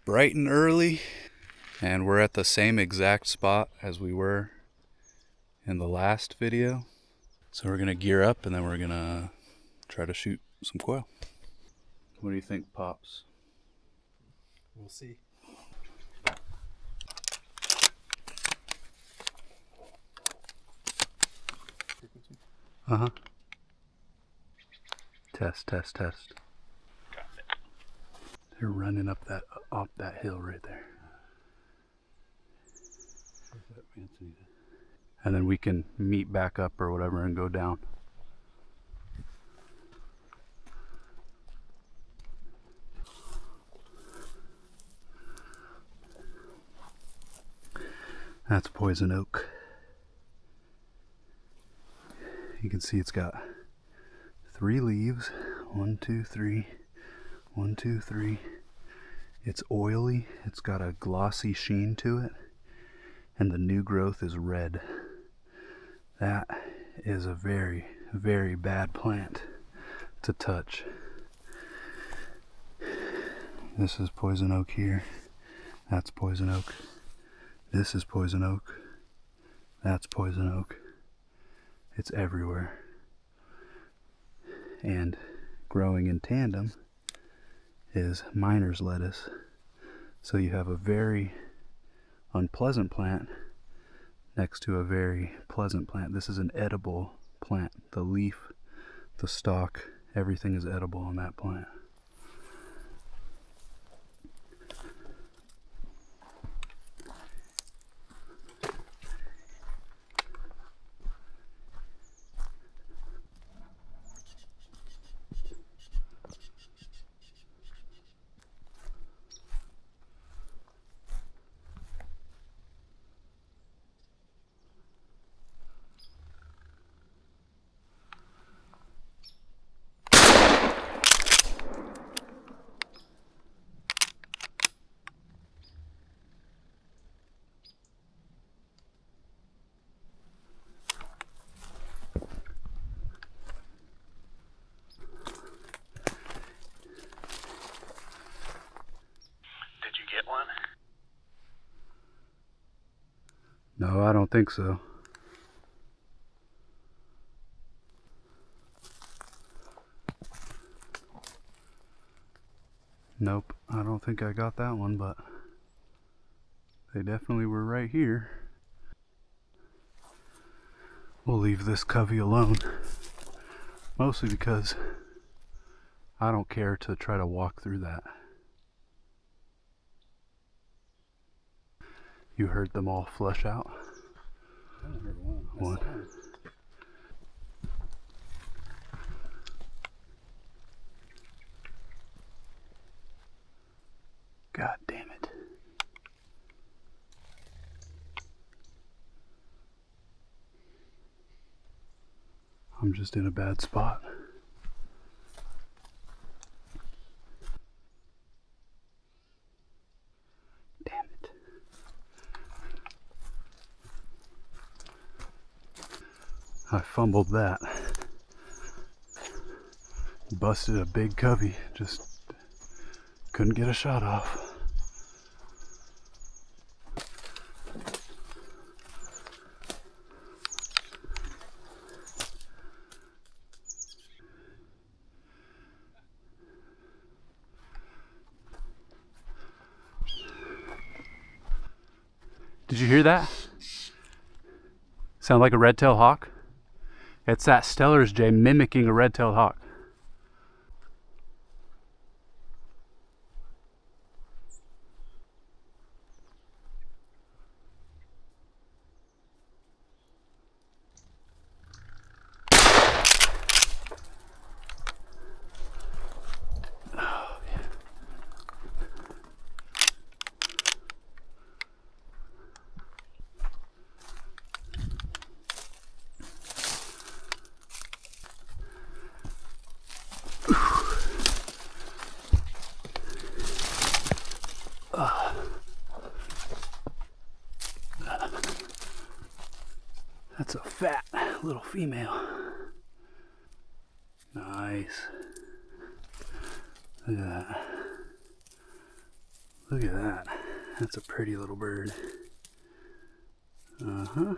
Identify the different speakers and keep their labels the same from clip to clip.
Speaker 1: bright and early, and we're at the same exact spot as we were in the last video. So we're gonna gear up and then we're gonna try to shoot some quail. What do you think, Pops?
Speaker 2: We'll see.
Speaker 1: Uh-huh. Test, test, test.
Speaker 2: Got it.
Speaker 1: They're running up that hill right there. And then we can meet back up or whatever and go down. That's poison oak. You can see it's got 3 leaves. 1, 2, 3. 1, 2, 3. It's oily. It's got a glossy sheen to it. And the new growth is red. That is a very, very bad plant to touch. This is poison oak here. That's poison oak. This is poison oak. That's poison oak. It's everywhere. And growing in tandem is miner's lettuce. So you have a very unpleasant plant next to a very pleasant plant. This is an edible plant. The leaf, the stalk, everything is edible on that plant.
Speaker 2: One?
Speaker 1: No, I don't think so. Nope, I don't think I got that one, but they definitely were right here. We'll leave this covey alone, mostly because I don't care to try to walk through that. You heard them all flush out?
Speaker 2: I only heard one.
Speaker 1: One. God damn it. I'm just in a bad spot. Damn it. I fumbled that. Busted a big covey, just couldn't get a shot off. Did you hear that? Sound like a red-tailed hawk? It's that Steller's jay mimicking a red-tailed hawk. That's a fat little female. Nice. Look at that. Look at that. That's a pretty little bird. Uh-huh.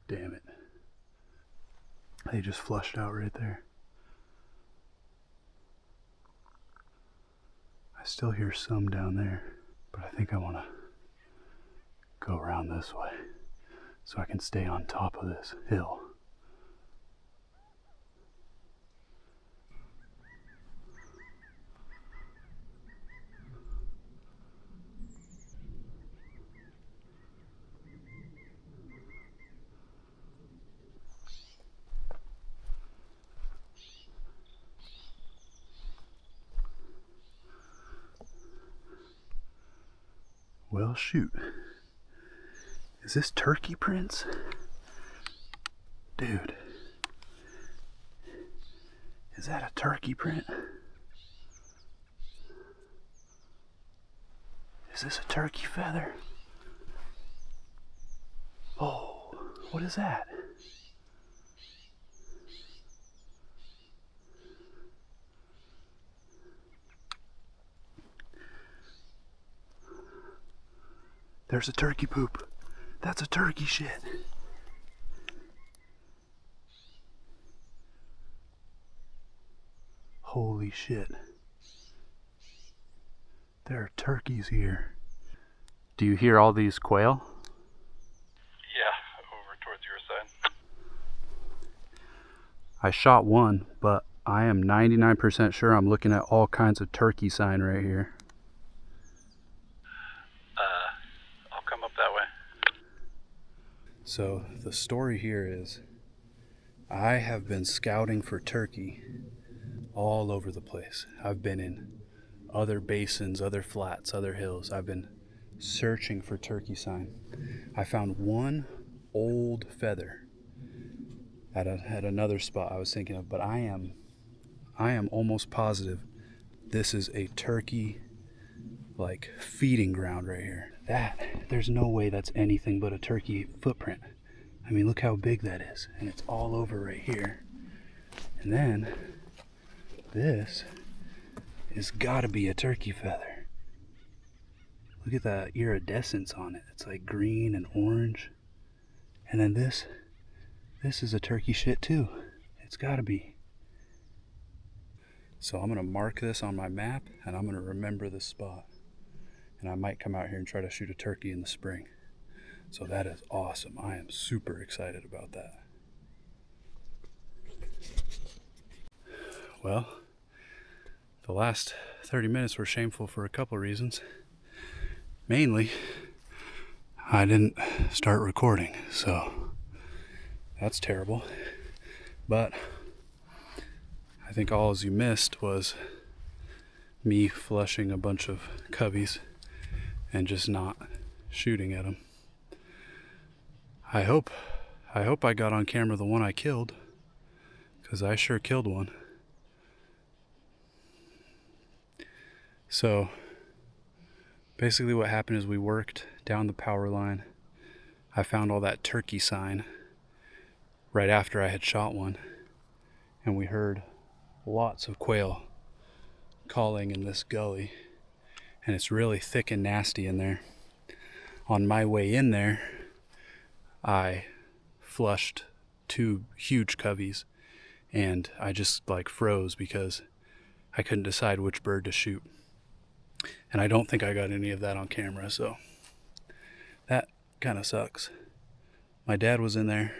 Speaker 1: Damn it. They just flushed out right there. I still hear some down there, but I think I want to go around this way so I can stay on top of this hill. Well, shoot. Is this turkey prints? Dude. Is that a turkey print? Is this a turkey feather? Oh, what is that? There's a turkey poop. That's a turkey shit. Holy shit. There are turkeys here. Do you hear all these quail?
Speaker 2: Yeah, over towards your side.
Speaker 1: I shot one, but I am 99% sure I'm looking at all kinds of turkey sign right here.
Speaker 2: I'll come up that way.
Speaker 1: So the story here is I have been scouting for turkey all over the place. I've been in other basins, other flats, other hills. I've been searching for turkey sign. I found one old feather at another spot I was thinking of, but I am almost positive this is a turkey like feeding ground right here. There's no way that's anything but a turkey footprint. I mean, look how big that is, and it's all over right here. And then this has got to be a turkey feather. Look at the iridescence on it. It's like green and orange. And then this is a turkey shit too. It's got to be. So I'm going to mark this on my map, and I'm going to remember this spot. And I might come out here and try to shoot a turkey in the spring. So that is awesome. I am super excited about that. Well, the last 30 minutes were shameful for a couple reasons. Mainly, I didn't start recording, so that's terrible. But I think all as you missed was me flushing a bunch of coveys and just not shooting at them. I hope I got on camera the one I killed, because I sure killed one. So basically what happened is we worked down the power line. I found all that turkey sign right after I had shot one, and we heard lots of quail calling in this gully, and it's really thick and nasty in there. On my way in there, I flushed 2 huge coveys, and I just like froze because I couldn't decide which bird to shoot. And I don't think I got any of that on camera, so that kind of sucks. My dad was in there.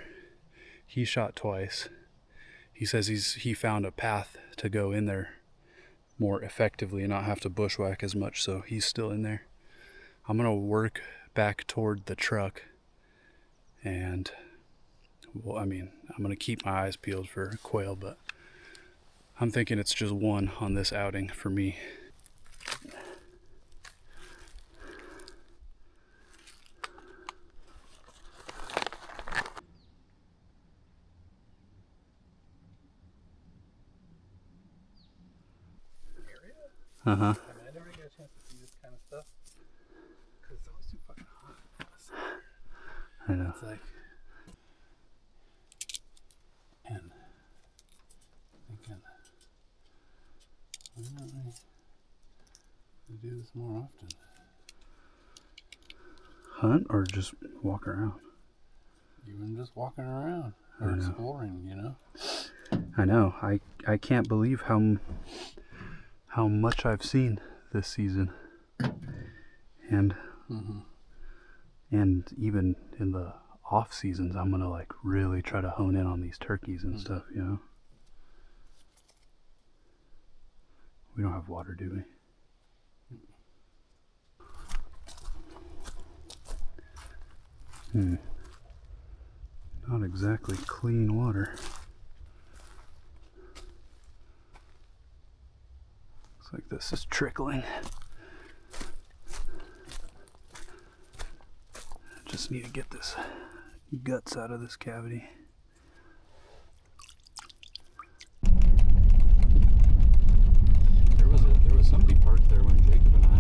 Speaker 1: He shot twice. He says he found a path to go in there more effectively and not have to bushwhack as much, so he's still in there. I'm gonna work back toward the truck, and well, I mean, I'm gonna keep my eyes peeled for quail, but I'm thinking it's just one on this outing for me.
Speaker 2: Uh-huh. I mean, I never get a chance to see this kind of stuff, because
Speaker 1: like. And thinking, why don't we do this more often? Hunt or just walk around? Even just walking around or exploring, you know? I know. I can't believe how much I've seen this season. And and even in the off seasons, I'm gonna like really try to hone in on these turkeys and stuff, you know? We don't have water, do we? Not exactly clean water. Looks like this is trickling. Just need to get this guts out of this cavity. There was somebody parked there when Jacob and I.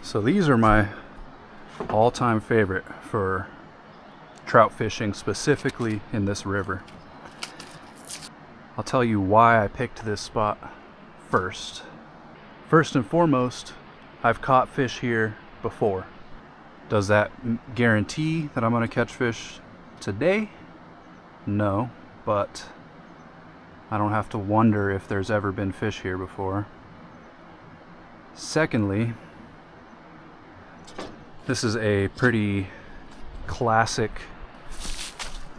Speaker 1: So these are my all-time favorite for trout fishing, specifically in this river. I'll tell you why I picked this spot first. First and foremost, I've caught fish here before. Does that guarantee that I'm going to catch fish today? No, but I don't have to wonder if there's ever been fish here before. Secondly, this is a pretty classic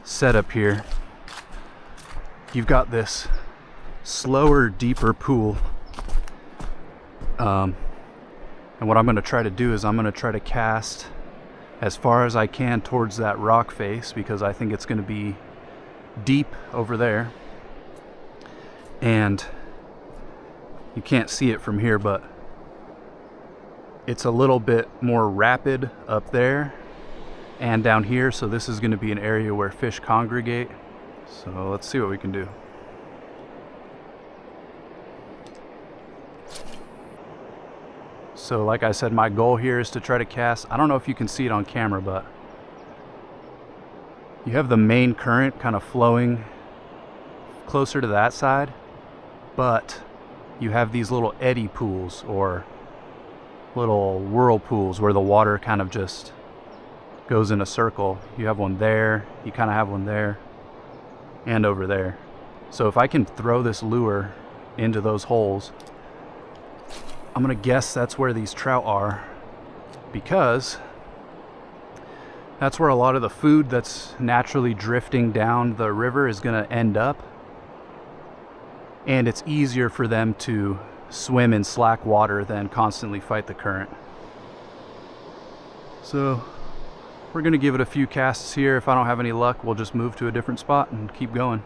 Speaker 1: setup here. You've got this slower, deeper pool. And what I'm going to try to do is I'm going to try to cast as far as I can towards that rock face, because I think it's going to be deep over there. And you can't see it from here, but it's a little bit more rapid up there and down here, so this is going to be an area where fish congregate. So let's see what we can do. So like I said, my goal here is to try to cast, I don't know if you can see it on camera, but you have the main current kind of flowing closer to that side, but you have these little eddy pools or little whirlpools where the water kind of just goes in a circle. You have one there, you kind of have one there, and over there. So if I can throw this lure into those holes, I'm gonna guess that's where these trout are, because that's where a lot of the food that's naturally drifting down the river is gonna end up, and it's easier for them to swim in slack water than constantly fight the current. So we're gonna give it a few casts here. If I don't have any luck, we'll just move to a different spot and keep going.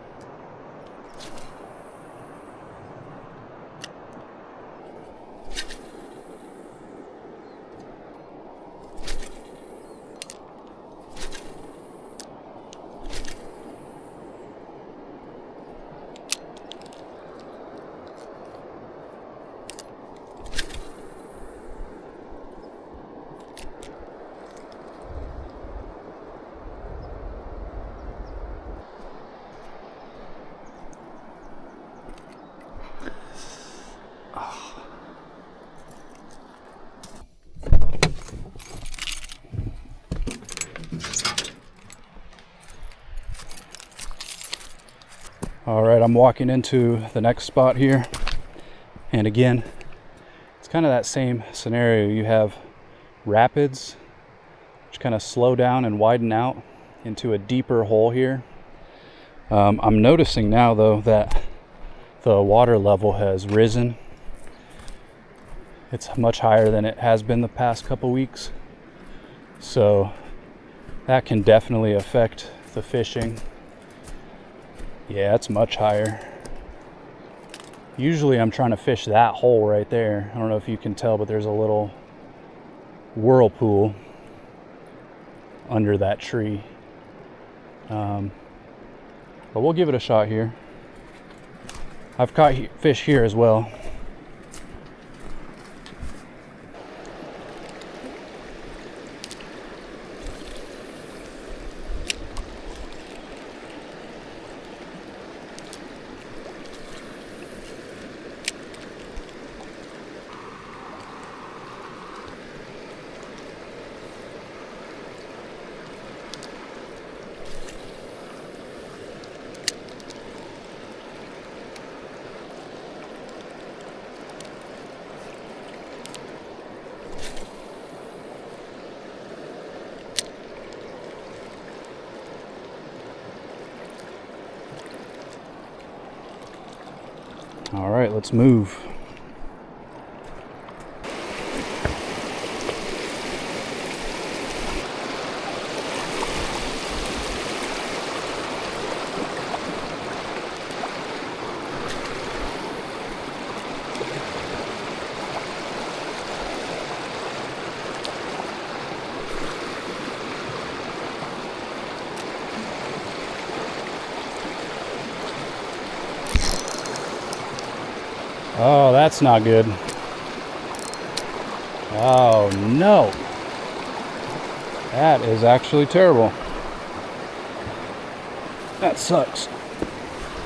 Speaker 1: All right, I'm walking into the next spot here. And again, it's kind of that same scenario. You have rapids, which kind of slow down and widen out into a deeper hole here. I'm noticing now though that the water level has risen. It's much higher than it has been the past couple weeks. So that can definitely affect the fishing. Yeah, it's much higher. Usually I'm trying to fish that hole right there. I don't know if you can tell, but there's a little whirlpool under that tree. But we'll give it a shot here.
Speaker 3: I've caught fish here as well. All right, let's move. Oh, that's not good. Oh no. That is actually terrible. That sucks.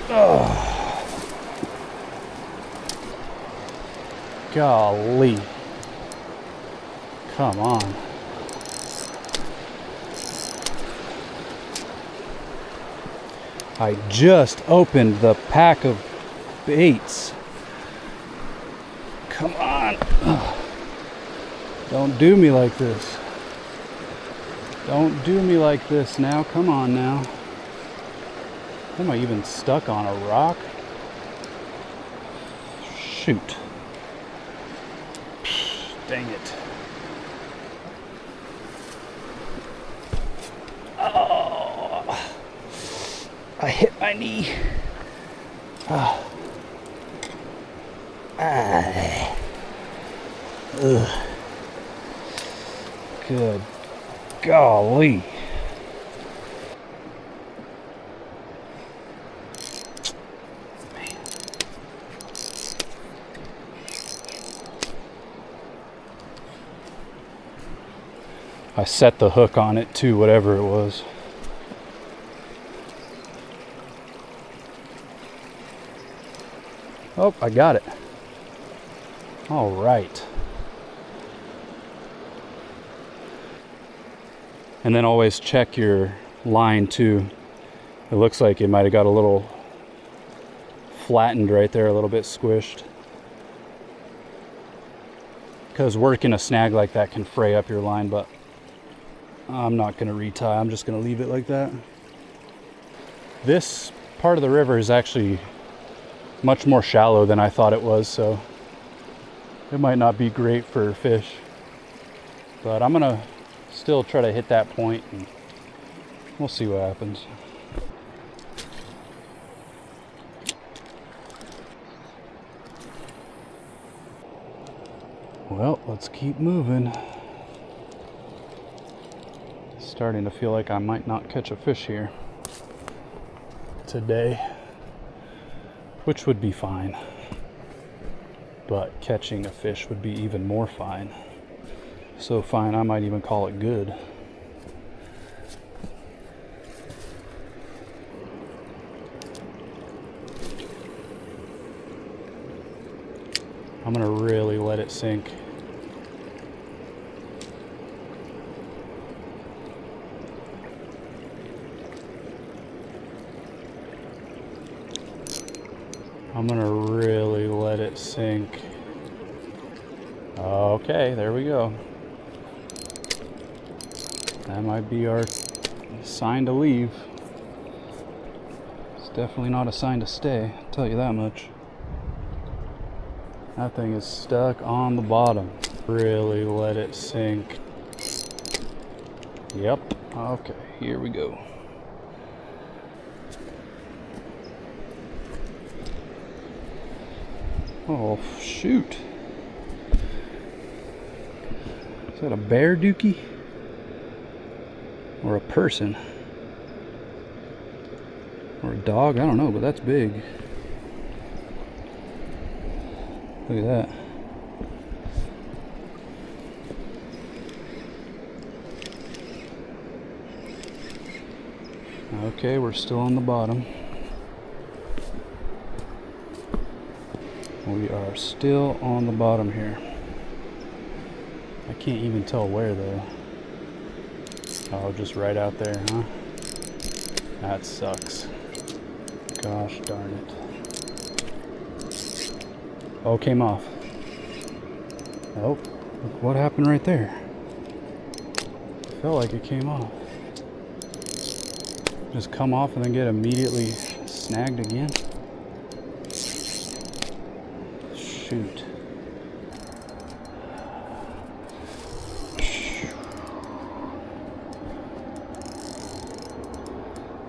Speaker 3: Oh. Golly. Come on. I just opened the pack of baits. Come on. Don't do me like this. Don't do me like this now. Come on now. Am I even stuck on a rock? Shoot. Dang it. Oh. I hit my knee. Oh. Ugh. Good golly. Man. I set the hook on it too, whatever it was. Oh, I got it. All right. And then always check your line too. It looks like it might have got a little flattened right there, a little bit squished. Because working a snag like that can fray up your line, but I'm not going to retie. I'm just going to leave it like that. This part of the river is actually much more shallow than I thought it was, so it might not be great for fish. But I'm going to still try to hit that point and we'll see what happens. Well, let's keep moving. Starting to feel like I might not catch a fish here today, which would be fine. But catching a fish would be even more fine. So fine, I might even call it good. I'm gonna really let it sink. I'm gonna really let it sink. Okay, there we go. That might be our sign to leave. It's definitely not a sign to stay, I'll tell you that much. That thing is stuck on the bottom. Really let it sink. Yep, okay, here we go. Oh, shoot. Is that a bear dookie? Or a person? Or a dog? I don't know, but that's big. Look at that. Okay, we're still on the bottom. We are still on the bottom here. I can't even tell where though. Oh, just right out there, huh? That sucks. Gosh darn it. Oh, came off. Oh, look what happened right there. Felt like it came off. Just come off and then get immediately snagged again. Shoot.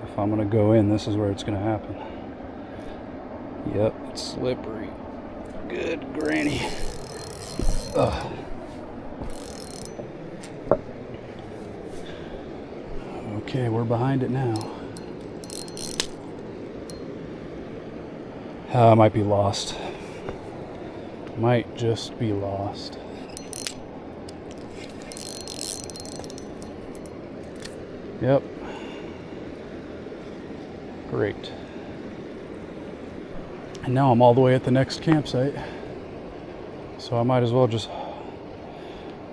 Speaker 3: If I'm gonna go in, this is where it's gonna happen. Yep, it's slippery. Good granny. Ugh. Okay, we're behind it now. I might be lost. Might just be lost. Yep. Great. And now I'm all the way at the next campsite. So I might as well just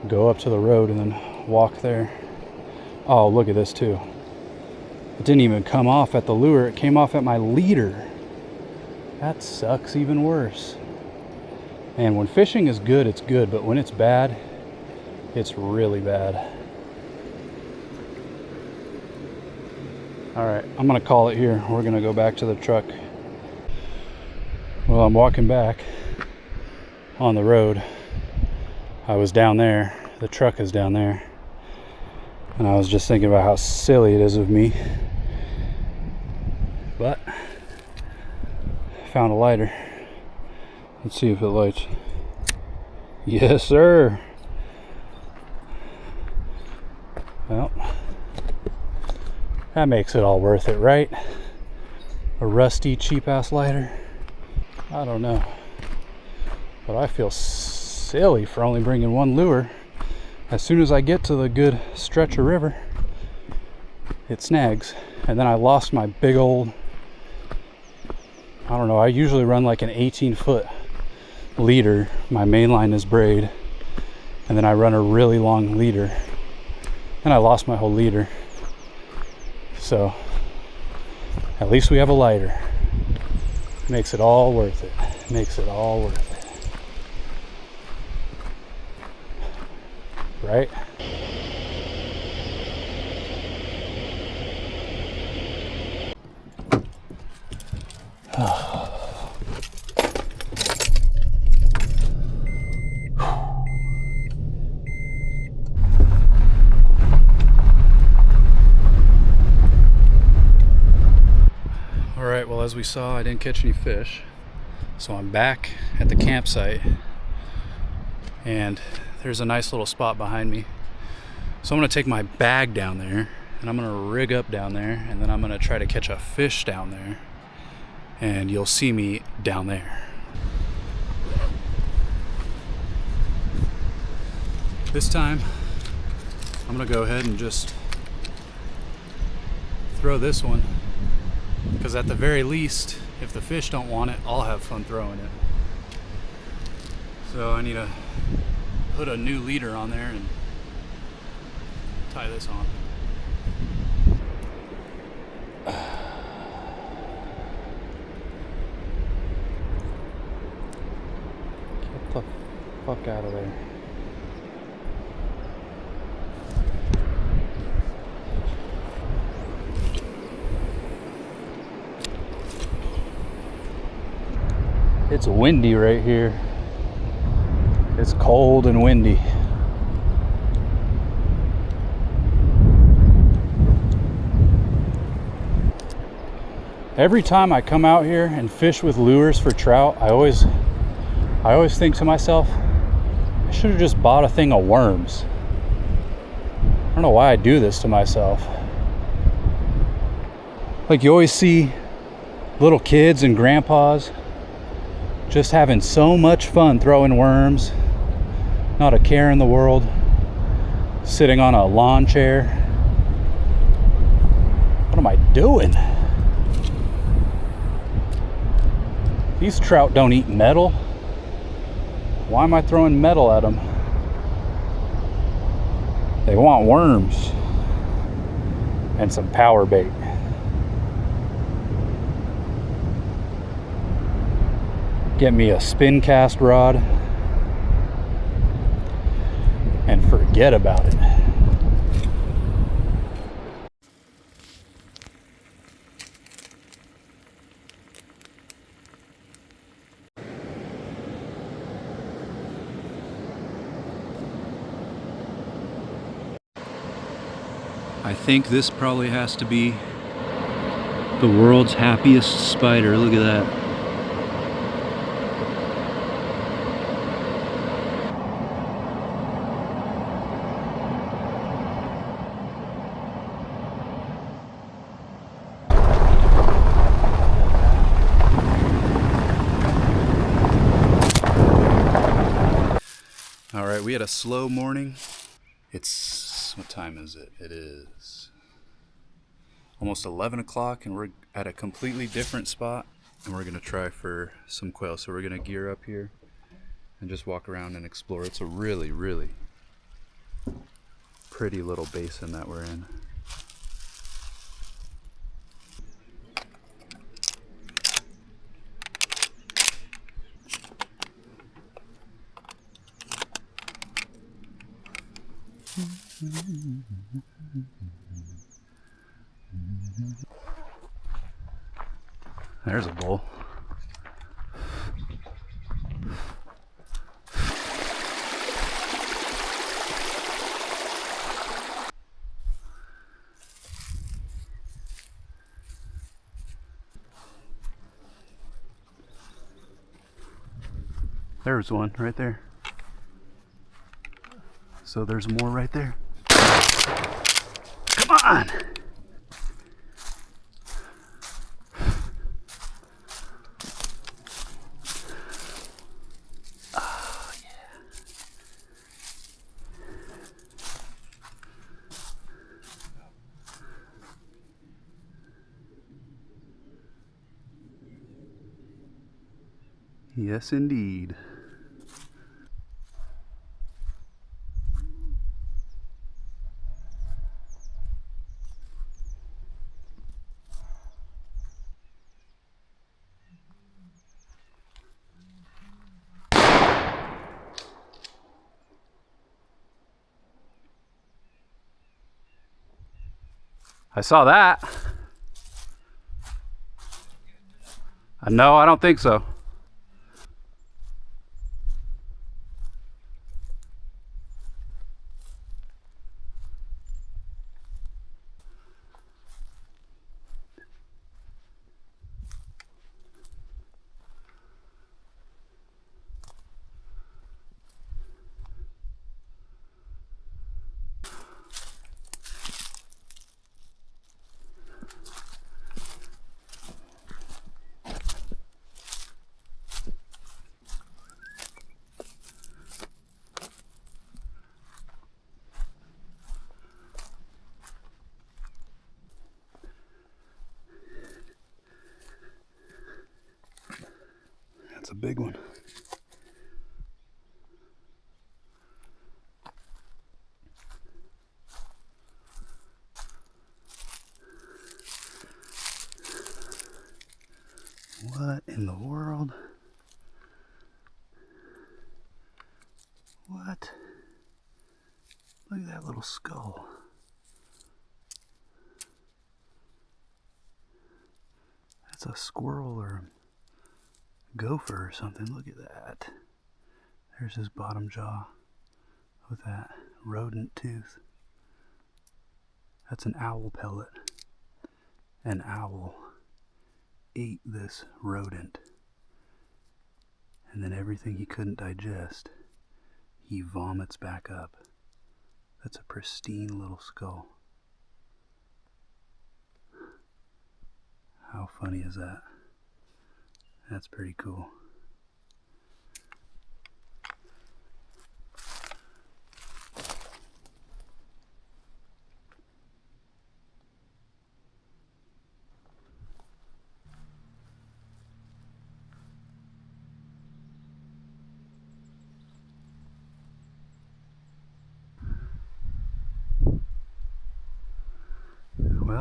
Speaker 3: go up to the road and then walk there. Oh, look at this too. It didn't even come off at the lure. It came off at my leader. That sucks even worse. And when fishing is good, it's good. But when it's bad, it's really bad. All right, I'm gonna call it here. We're gonna go back to the truck. Well, I'm walking back on the road. I was down there. The truck is down there. And I was just thinking about how silly it is of me. But I found a lighter. Let's see if it lights. Yes, sir. Well, that makes it all worth it, right? A rusty, cheap-ass lighter. I don't know. But I feel silly for only bringing one lure. As soon as I get to the good stretch of river, it snags. And then I lost my big old, I don't know, I usually run like an 18-foot leader. My main line is braid. And then I run a really long leader. And I lost my whole leader. So, at least we have a lighter. Makes it all worth it. Makes it all worth it. Right? Alright, well, as we saw, I didn't catch any fish. So I'm back at the campsite. And there's a nice little spot behind me. So I'm gonna take my bag down there and I'm gonna rig up down there and then I'm gonna try to catch a fish down there. And you'll see me down there. This time, I'm gonna go ahead and just throw this one. Because at the very least, if the fish don't want it, I'll have fun throwing it. So I need to put a new leader on there and tie this on. Get the fuck out of there. It's windy right here. It's cold and windy. Every time I come out here and fish with lures for trout, I always think to myself, I should have just bought a thing of worms. I don't know why I do this to myself. Like, you always see little kids and grandpas Just having so much fun throwing worms. Not a care in the world. Sitting on a lawn chair. What am I doing? These trout don't eat metal. Why am I throwing metal at them? They want worms and some power bait. Get me a spin cast rod and forget about it. I think this probably has to be the world's happiest spider. Look at that. All right, we had a slow morning. It's, what time is it? It is almost 11 o'clock and we're at a completely different spot and we're gonna try for some quail. So we're gonna gear up here and just walk around and explore. It's a really, really pretty little basin that we're in. There's a bull. There's one right there. So there's more right there. Come on! Oh, yeah. Yes, indeed. I saw that. No, I don't think so. That's a big one. What in the world? What? Look at that little skull. That's a squirrel or a gopher or something. Look at that. There's his bottom jaw with that rodent tooth. That's an owl pellet. An owl ate this rodent. And then everything he couldn't digest, he vomits back up. That's a pristine little skull. How funny is that? That's pretty cool.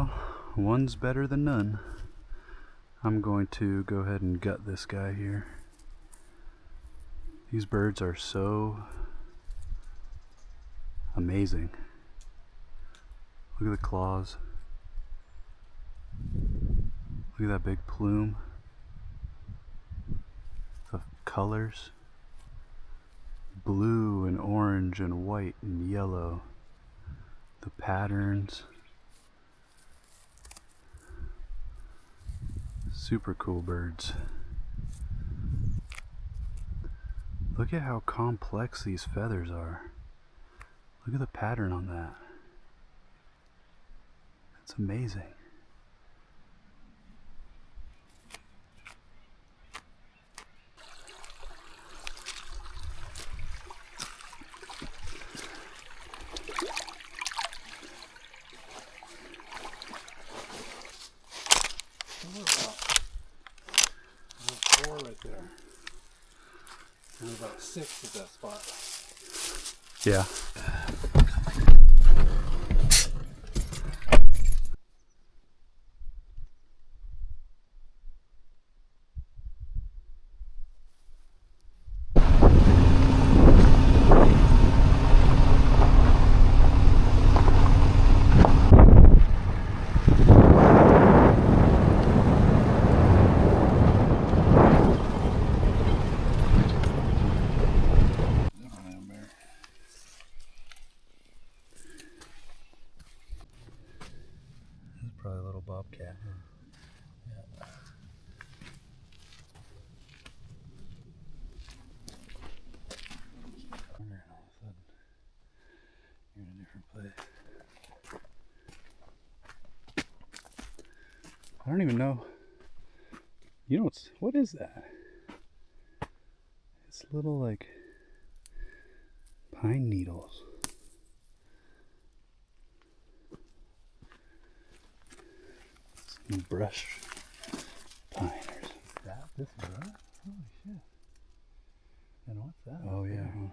Speaker 1: Well, one's better than none. I'm going to go ahead and gut this guy here. These birds are so amazing. Look at the claws. Look at that big plume. The colors. Blue and orange and white and yellow. The patterns. Super cool birds. Look at how complex these feathers are. Look at the pattern on that. It's amazing.
Speaker 4: Four right there. And about 6 at that spot.
Speaker 1: Yeah. This is probably a little bobcat. Yeah. And all of a sudden, you're in a different place. I don't even know. You know what is that? It's little like pine needles. Some brush pine or something.
Speaker 4: That? This is that? Holy shit. And what's that?
Speaker 1: Oh yeah. Huh?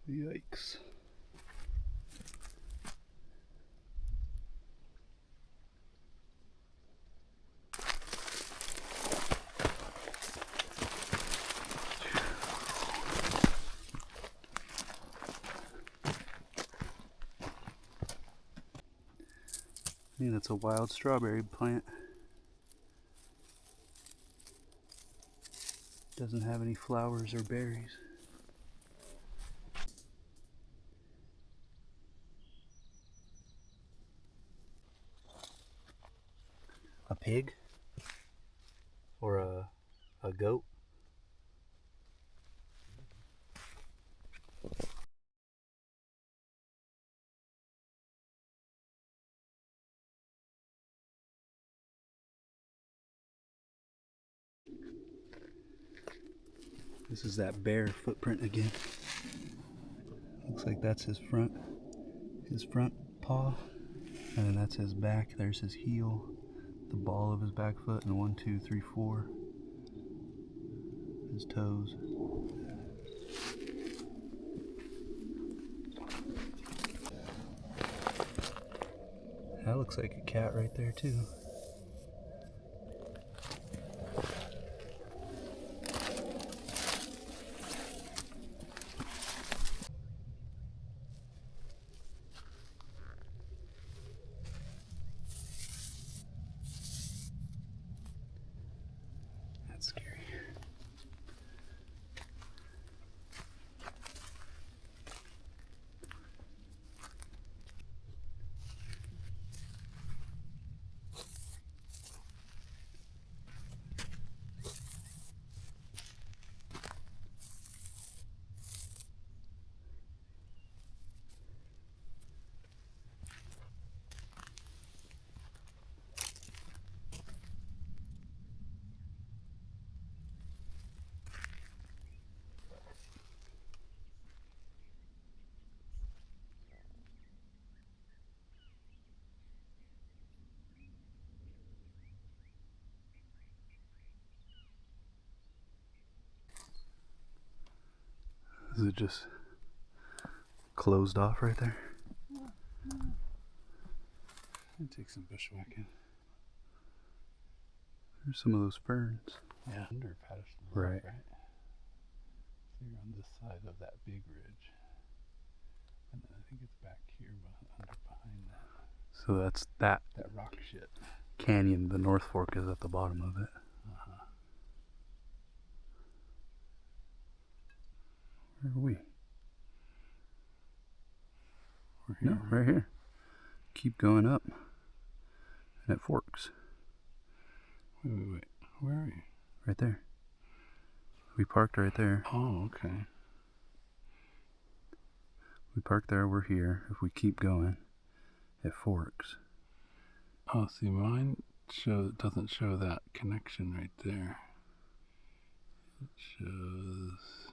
Speaker 1: Yikes. I think that's a wild strawberry plant. Doesn't have any flowers or berries. A pig? Or a goat? This is that bear footprint again. Looks like that's his front paw. And then that's his back. There's his heel, the ball of his back foot, and 1, 2, 3, 4. His toes. That looks like a cat right there too. That's scary. Is it just closed off right there?
Speaker 4: I'll take some bushwhacking.
Speaker 1: There's some of those ferns.
Speaker 4: Yeah, under Patterson
Speaker 1: Right.
Speaker 4: Bluff, right? So you're on this side of that big ridge. And then I think it's back here behind that.
Speaker 1: So that's that
Speaker 4: rock shit.
Speaker 1: canyon. The North Fork is at the bottom of it. Where are we?
Speaker 4: We're here.
Speaker 1: No, right here. Keep going up. And it forks.
Speaker 4: Wait. Where are you?
Speaker 1: Right there. We parked right there.
Speaker 4: Oh, okay.
Speaker 1: We parked there, we're here. If we keep going, it forks.
Speaker 4: Oh, see, mine doesn't show that connection right there. It shows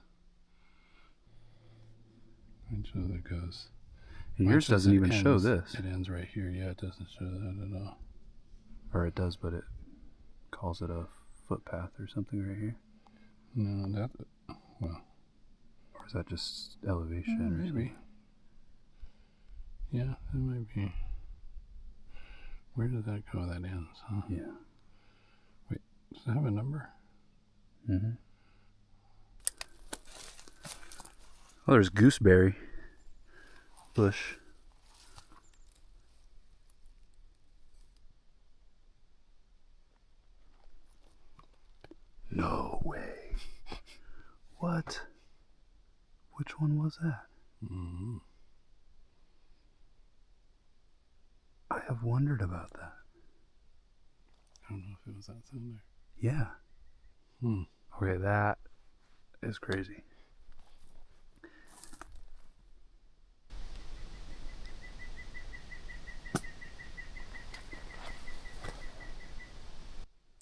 Speaker 4: it goes.
Speaker 1: And
Speaker 4: Mine
Speaker 1: yours
Speaker 4: says
Speaker 1: doesn't
Speaker 4: it
Speaker 1: even show
Speaker 4: ends-
Speaker 1: this.
Speaker 4: It ends right here. Yeah, it doesn't show that at all.
Speaker 1: Or it does, but it calls it a footpath or something right here.
Speaker 4: No, well,
Speaker 1: Or is that just elevation or
Speaker 4: maybe.
Speaker 1: something?
Speaker 4: Yeah, that might be. Where did that go? That ends, huh?
Speaker 1: Yeah.
Speaker 4: Wait, does it have a number?
Speaker 1: Mm-hmm. Oh, there's gooseberry bush. No way. What? Which one was that?
Speaker 4: Mm-hmm.
Speaker 1: I have wondered about that.
Speaker 4: I don't know if it was that sound there.
Speaker 1: Yeah.
Speaker 4: Hmm.
Speaker 1: Okay, that is crazy.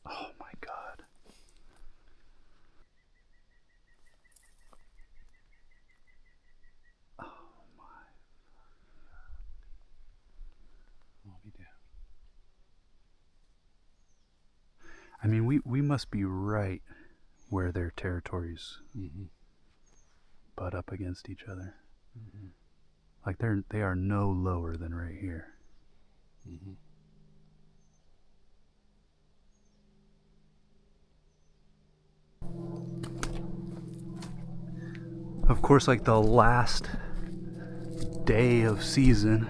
Speaker 1: Oh my God. Oh my.
Speaker 4: I'll be damned.
Speaker 1: I mean, we must be right where their territories
Speaker 4: Mm-hmm.
Speaker 1: butt up against each other.
Speaker 4: Mm-hmm.
Speaker 1: Like they are no lower than right here.
Speaker 4: Mm-hmm.
Speaker 1: Of course, like the last day of season,